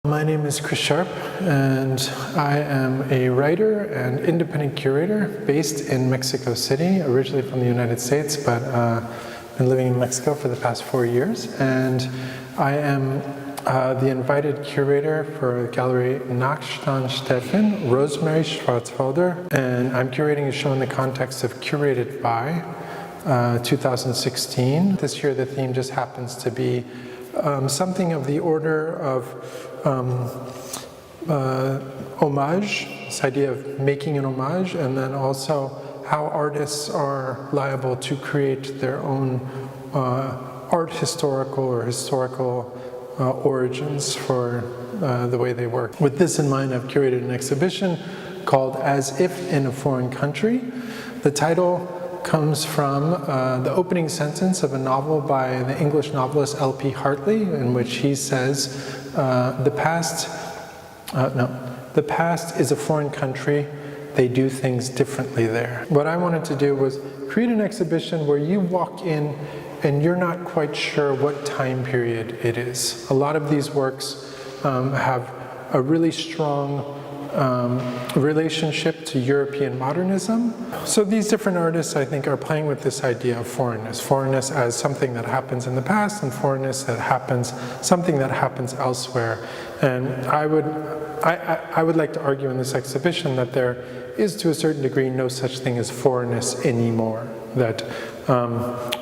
My name is Chris Sharp, and I am a writer and independent curator based in Mexico City, originally from the United States, but been living in Mexico for the past 4 years. And I am the invited curator for Galerie Nächst Stephan, Rosemary Schwarzwälder, and I'm curating a show in the context of Curated by 2016. This year the theme just happens to be something of the order of homage, this idea of making an homage, and then also how artists are liable to create their own art historical or historical origins for the way they work. With this in mind, I've curated an exhibition called As If in a Foreign Country. The title comes from the opening sentence of a novel by the English novelist L.P. Hartley, in which he says, the past is a foreign country, they do things differently there. What I wanted to do was create an exhibition where you walk in and you're not quite sure what time period it is. A lot of these works have a really strong relationship to European modernism. So these different artists, I think, are playing with this idea of foreignness as something that happens in the past, and foreignness that happens, something that happens elsewhere. And I would like to argue in this exhibition that there is, to a certain degree, no such thing as foreignness anymore, that,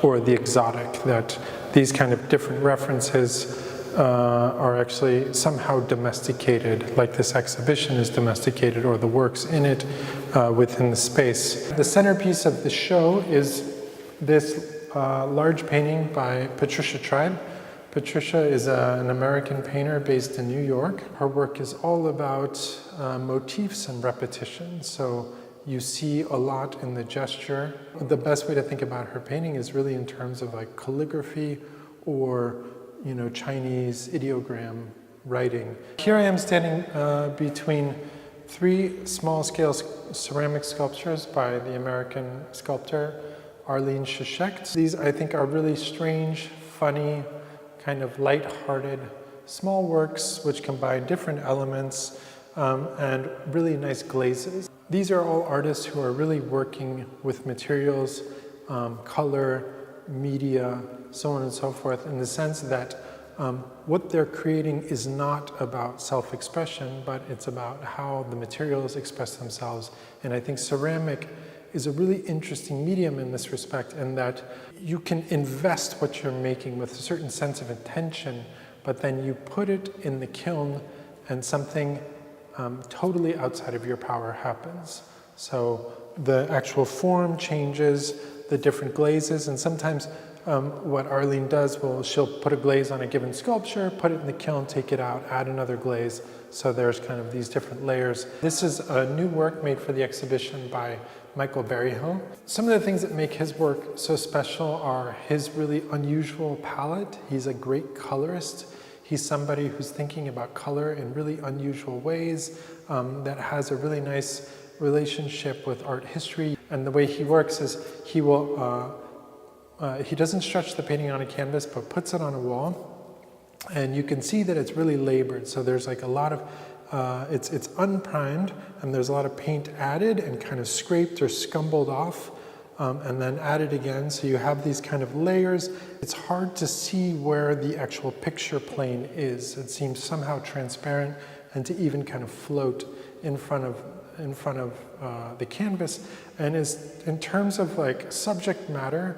or the exotic, that these kind of different references are actually somehow domesticated, like this exhibition is domesticated, or the works in it within the space. The centerpiece of the show is this large painting by Patricia Tribe. Patricia is an American painter based in New York. Her work is all about motifs and repetition. So you see a lot in the gesture. The best way to think about her painting is really in terms of like calligraphy or Chinese ideogram writing. Here I am standing between 3 small-scale ceramic sculptures by the American sculptor Arlene Shishect. These, I think, are really strange, funny, kind of light-hearted, small works which combine different elements and really nice glazes. These are all artists who are really working with materials, color, media, so on and so forth, in the sense that what they're creating is not about self-expression, but it's about how the materials express themselves. And I think ceramic is a really interesting medium in this respect, in that you can invest what you're making with a certain sense of intention, but then you put it in the kiln and something totally outside of your power happens. So the actual form changes, the different glazes, and sometimes what Arlene does, she'll put a glaze on a given sculpture, put it in the kiln, take it out, add another glaze. So there's kind of these different layers. This is a new work made for the exhibition by Michael Berryhill. Some of the things that make his work so special are his really unusual palette. He's a great colorist. He's somebody who's thinking about color in really unusual ways, that has a really nice relationship with art history. And the way he works is he will he doesn't stretch the painting on a canvas, but puts it on a wall, and you can see that it's really labored. So there's like a lot of, it's unprimed, and there's a lot of paint added and kind of scraped or scumbled off, and then added again. So you have these kind of layers. It's hard to see where the actual picture plane is. It seems somehow transparent, and to even kind of float in front of the canvas. And in terms of like subject matter,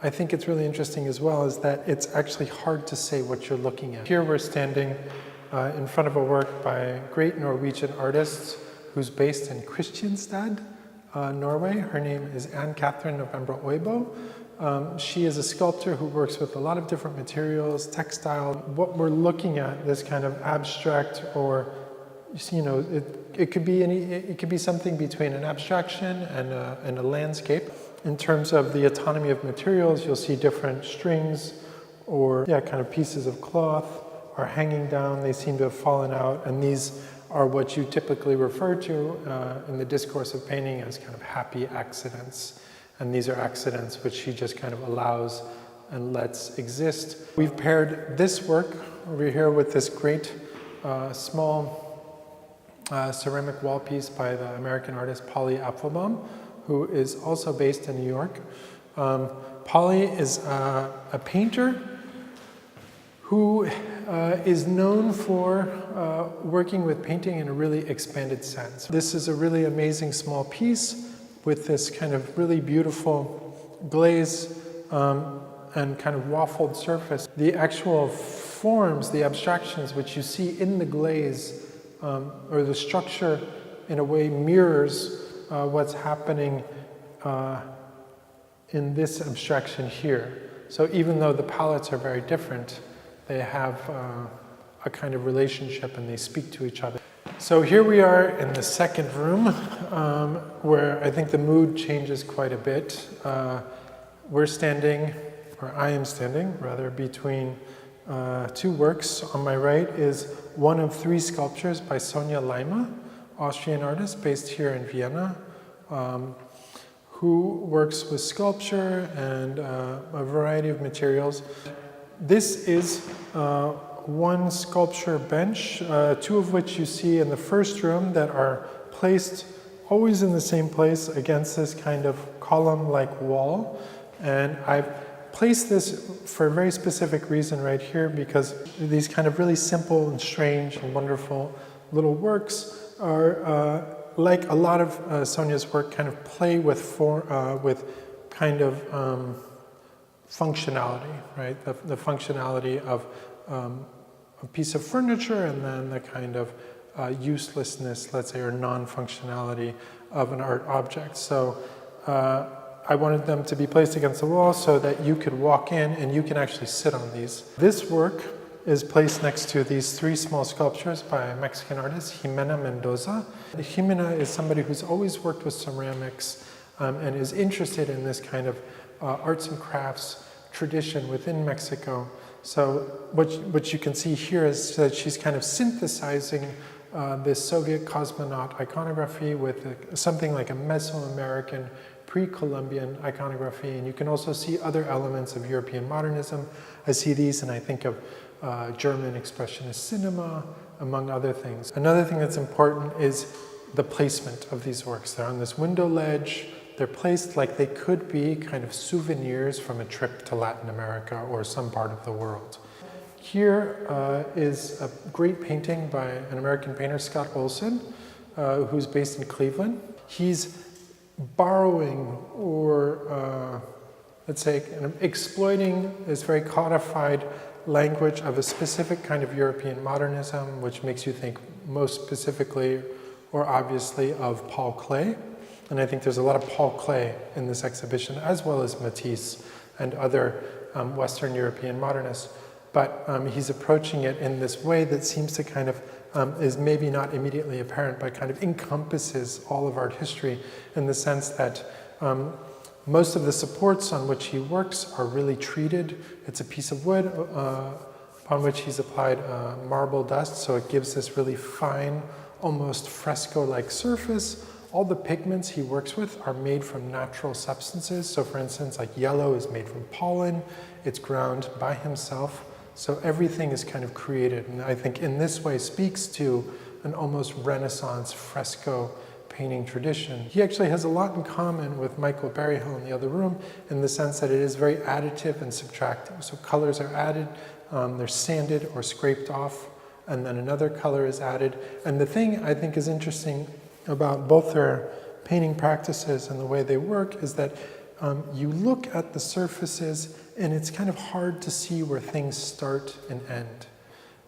I think it's really interesting as well is that it's actually hard to say what you're looking at. Here we're standing in front of a work by a great Norwegian artist who's based in Kristiansand, Norway. Her name is Cathrin November Høibo. She is a sculptor who works with a lot of different materials, textile. What we're looking at, this kind of abstract, or it could be something between an abstraction and a landscape. In terms of the autonomy of materials, you'll see different strings or kind of pieces of cloth are hanging down. They seem to have fallen out, and these are what you typically refer to in the discourse of painting as kind of happy accidents. And these are accidents which she just kind of allows and let's exist. We've paired this work over here with this great small ceramic wall piece by the American artist Polly Apfelbaum, who is also based in New York. Polly is a painter who is known for working with painting in a really expanded sense. This is a really amazing small piece with this kind of really beautiful glaze and kind of waffled surface. The actual forms, the abstractions which you see in the glaze, or the structure in a way mirrors what's happening in this abstraction here. So even though the palettes are very different, they have a kind of relationship and they speak to each other. So here we are in the second room, where I think the mood changes quite a bit. We're standing, or I am standing, rather, between two works. On my right is one of three sculptures by Sonia Leimer, Austrian artist based here in Vienna, who works with sculpture and a variety of materials. This is one sculpture bench, two of which you see in the first room that are placed always in the same place against this kind of column-like wall. And I've placed this for a very specific reason right here, because these kind of really simple and strange and wonderful little works are, like a lot of Sonia's work, kind of play with kind of functionality, right? The functionality of a piece of furniture, and then the kind of uselessness, let's say, or non-functionality of an art object. So I wanted them to be placed against the wall so that you could walk in and you can actually sit on these. This work is placed next to these three small sculptures by a Mexican artist, Jimena Mendoza. Jimena is somebody who's always worked with ceramics and is interested in this kind of arts and crafts tradition within Mexico. So what you can see here is that she's kind of synthesizing this Soviet cosmonaut iconography with something like a Mesoamerican pre-Columbian iconography, and you can also see other elements of European modernism. I see these and I think of German expressionist cinema, among other things. Another thing that's important is the placement of these works. They're on this window ledge. They're placed like they could be kind of souvenirs from a trip to Latin America or some part of the world. Here is a great painting by an American painter, Scott Olson, who's based in Cleveland. He's borrowing or, let's say, exploiting this very codified language of a specific kind of European modernism, which makes you think most specifically or obviously of Paul Klee. And I think there's a lot of Paul Klee in this exhibition, as well as Matisse and other Western European modernists. But he's approaching it in this way that seems to kind of, is maybe not immediately apparent, but kind of encompasses all of art history in the sense that most of the supports on which he works are really treated. It's a piece of wood upon which he's applied marble dust, so it gives this really fine, almost fresco-like surface. All the pigments he works with are made from natural substances. So for instance, like yellow is made from pollen. It's ground by himself. So everything is kind of created. And I think in this way speaks to an almost Renaissance fresco painting tradition. He actually has a lot in common with Michael Berryhill in the other room in the sense that it is very additive and subtractive. So colors are added, they're sanded or scraped off, and then another color is added. And the thing I think is interesting about both their painting practices and the way they work is that you look at the surfaces and it's kind of hard to see where things start and end.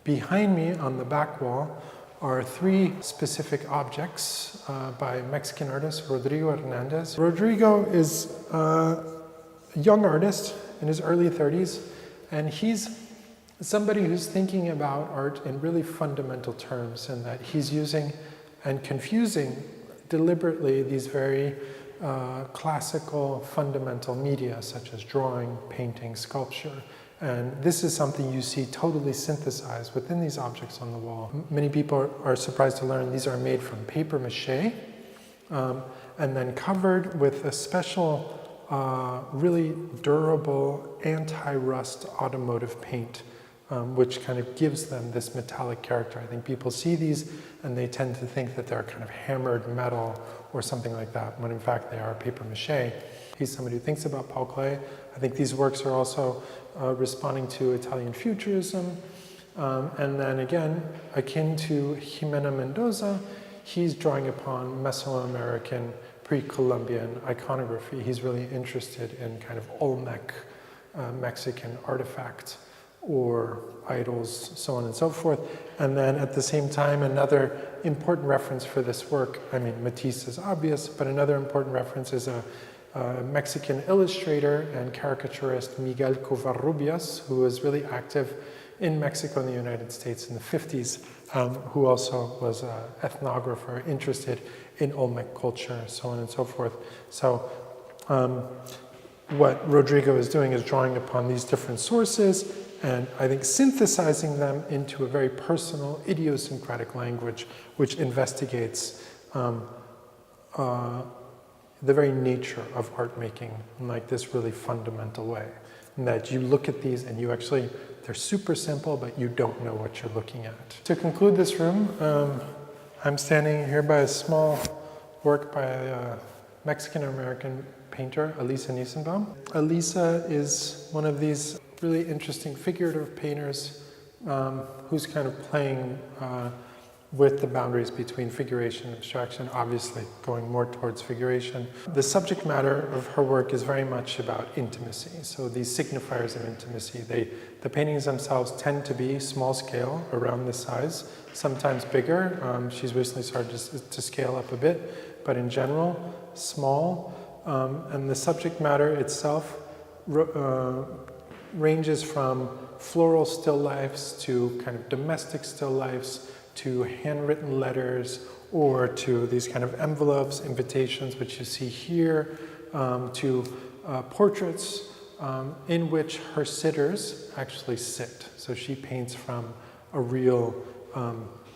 Behind me on the back wall are three specific objects by Mexican artist Rodrigo Hernández. Rodrigo is a young artist in his early 30s, and he's somebody who's thinking about art in really fundamental terms, and that he's using and confusing deliberately these very classical fundamental media such as drawing, painting, sculpture. And this is something you see totally synthesized within these objects on the wall. Many people are surprised to learn these are made from paper mache and then covered with a special really durable, anti-rust automotive paint, which kind of gives them this metallic character. I think people see these and they tend to think that they're kind of hammered metal or something like that, when in fact they are paper mache. He's somebody who thinks about Paul Klee. I think these works are also responding to Italian futurism. And then again, akin to Jimena Mendoza, he's drawing upon Mesoamerican, pre-Columbian iconography. He's really interested in kind of Olmec Mexican artifacts or idols, so on and so forth. And then at the same time, another important reference for this work, I mean, Matisse is obvious, but another important reference is a Mexican illustrator and caricaturist, Miguel Covarrubias, who was really active in Mexico and the United States in the 50s, who also was an ethnographer interested in Olmec culture, so on and so forth. So what Rodrigo is doing is drawing upon these different sources and I think synthesizing them into a very personal, idiosyncratic language which investigates the very nature of art making in like this really fundamental way. And that you look at these and you actually, they're super simple, but you don't know what you're looking at. To conclude this room, I'm standing here by a small work by a Mexican-American painter, Aliza Nisenbaum. Aliza is one of these really interesting figurative painters who's kind of playing with the boundaries between figuration and abstraction, obviously going more towards figuration. The subject matter of her work is very much about intimacy. So these signifiers of intimacy, the paintings themselves tend to be small scale, around this size, sometimes bigger. She's recently started to scale up a bit, but in general, small. And the subject matter itself ranges from floral still lifes to kind of domestic still lifes, to handwritten letters, or to these kind of envelopes, invitations, which you see here, to portraits in which her sitters actually sit. So she paints from a real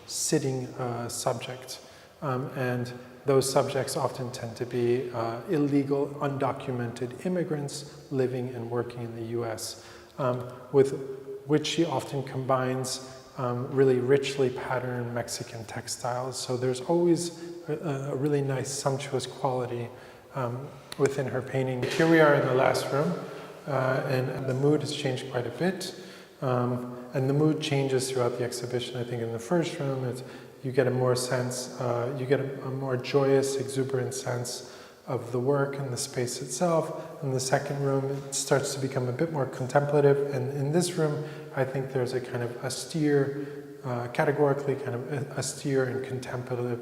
sitting subject. And those subjects often tend to be illegal, undocumented immigrants living and working in the US, with which she often combines really richly patterned Mexican textiles. So there's always a really nice, sumptuous quality within her painting. Here we are in the last room, and the mood has changed quite a bit. And the mood changes throughout the exhibition. I think in the first room, you get a more sense, you get a more joyous, exuberant sense of the work and the space itself. In the second room, it starts to become a bit more contemplative. And in this room, I think there's a kind of austere, categorically kind of austere and contemplative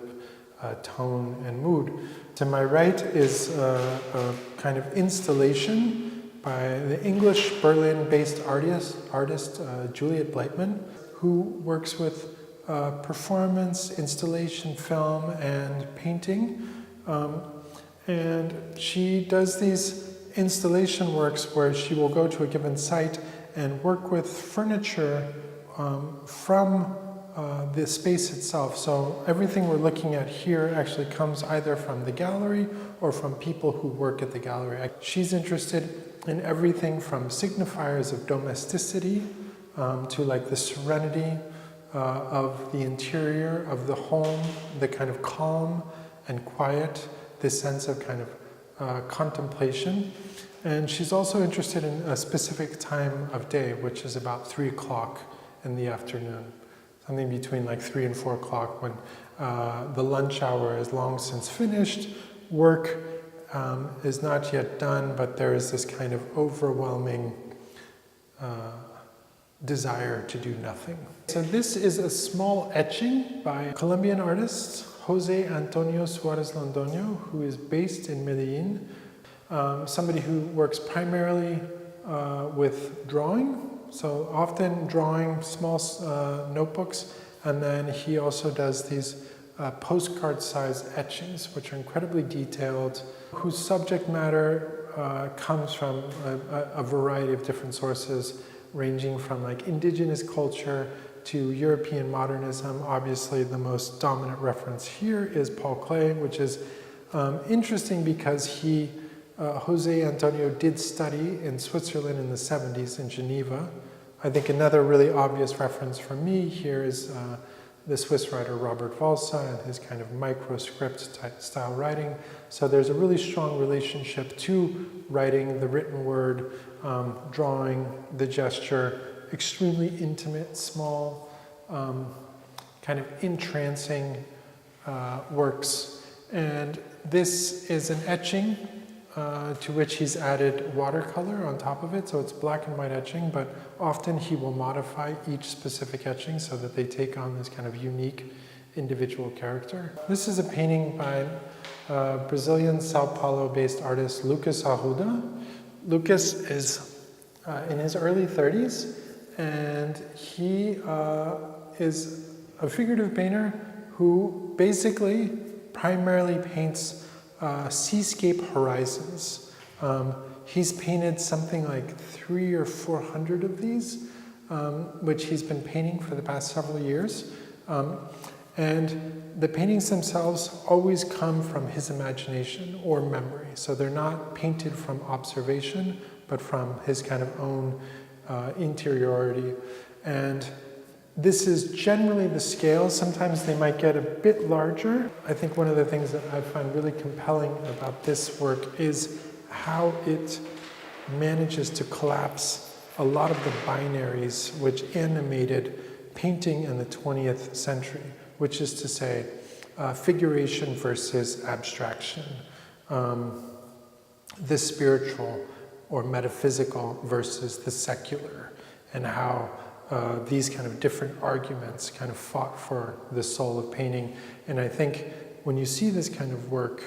tone and mood. To my right is a kind of installation by the English Berlin-based artist Juliette Blightman, who works with performance, installation, film, and painting. And she does these installation works where she will go to a given site and work with furniture from the space itself. So everything we're looking at here actually comes either from the gallery or from people who work at the gallery. She's interested in everything from signifiers of domesticity to like the serenity of the interior of the home, the kind of calm and quiet, this sense of kind of contemplation. And she's also interested in a specific time of day, which is about 3 o'clock in the afternoon. Something between like 3 and 4 o'clock when the lunch hour is long since finished, work is not yet done, but there is this kind of overwhelming desire to do nothing. So this is a small etching by a Colombian artist, José Antonio Suárez Londoño, who is based in Medellín. Somebody who works primarily with drawing, so often drawing small notebooks, and then he also does these postcard-sized etchings, which are incredibly detailed, whose subject matter comes from a variety of different sources, ranging from like indigenous culture to European modernism. Obviously, the most dominant reference here is Paul Klee, which is interesting because he José Antonio did study in Switzerland in the 70s in Geneva. I think another really obvious reference for me here is the Swiss writer Robert Walser and his kind of microscript type style writing. So there's a really strong relationship to writing, the written word, drawing, the gesture, extremely intimate, small, kind of entrancing works. And this is an etching to which he's added watercolor on top of it, so it's black and white etching, but often he will modify each specific etching so that they take on this kind of unique individual character. This is a painting by Brazilian São Paulo-based artist Lucas Arruda. Lucas is in his early 30s, and he is a figurative painter who basically primarily paints seascape horizons. He's painted something like 300 or 400 of these, which he's been painting for the past several years. And the paintings themselves always come from his imagination or memory. So they're not painted from observation, but from his kind of own interiority. And this is generally the scale. Sometimes they might get a bit larger. I think one of the things that I find really compelling about this work is how it manages to collapse a lot of the binaries which animated painting in the 20th century, which is to say figuration versus abstraction, the spiritual or metaphysical versus the secular, and how these kind of different arguments kind of fought for the soul of painting. And I think when you see this kind of work,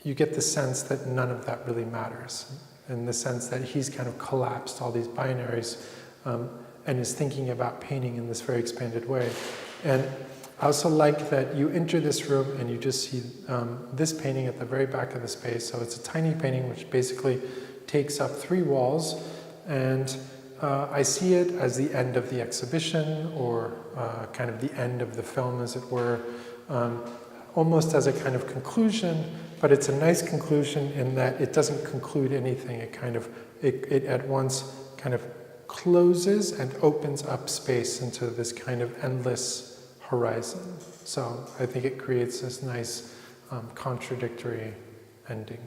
you get the sense that none of that really matters, in the sense that he's kind of collapsed all these binaries and is thinking about painting in this very expanded way. And I also like that you enter this room and you just see this painting at the very back of the space. So it's a tiny painting which basically takes up 3 walls, and I see it as the end of the exhibition, or kind of the end of the film, as it were, almost as a kind of conclusion, but it's a nice conclusion in that it doesn't conclude anything. It at once kind of closes and opens up space into this kind of endless horizon. So I think it creates this nice contradictory ending.